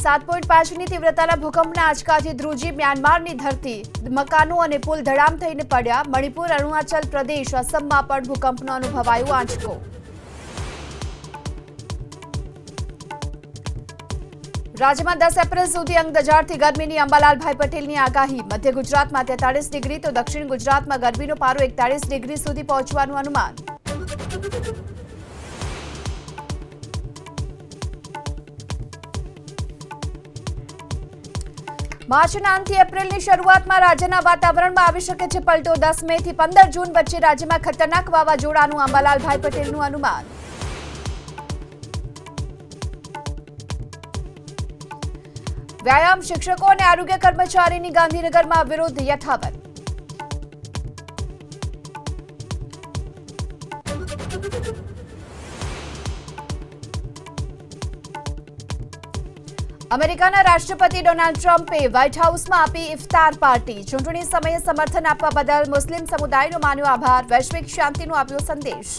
7.5ની તીવ્રતાના ભૂકંપના આંચકાથી ધ્રુજી મ્યાનમારની ધરતી, મકાનો અને પુલ ધડામ થઈને પડ્યા. મણિપુર, અરુણાચલ પ્રદેશ, અસમમાં પણ ભૂકંપનો અનુભવાયો આંચકો. રાજ્યમાં 10 એપ્રિલ સુધી અંગદજારથી ગરમીની અંબાલાલભાઈ પટેલની આગાહી. મધ્ય ગુજરાતમાં 43 ડિગ્રી તો દક્ષિણ ગુજરાતમાં ગરમીનો પારો 41 ડિગ્રી સુધી પહોંચવાનું અનુમાન. માર્ચના અંતથી એપ્રિલની શરૂઆતમાં રાજ્યના વાતાવરણમાં આવી શકે છે પલટો. 10 મેથી 15 જૂન વચ્ચે રાજ્યમાં ખતરનાક વાવાઝોડાનું અંબાલાલભાઈ પટેલનું અનુમાન. વ્યાયામ શિક્ષકો અને આરોગ્ય કર્મચારીની ગાંધીનગરમાં વિરોધ યથાવત. અમેરિકાના રાષ્ટ્રપતિ ડોનાલ્ડ ટ્રમ્પે વ્હાઇટ હાઉસમાં આપી ઇફતાર પાર્ટી. ચૂંટણી સમયે સમર્થન આપવા બદલ મુસ્લિમ સમુદાયનો માન્યો આભાર. વૈશ્વિક શાંતિનો આપ્યો સંદેશ.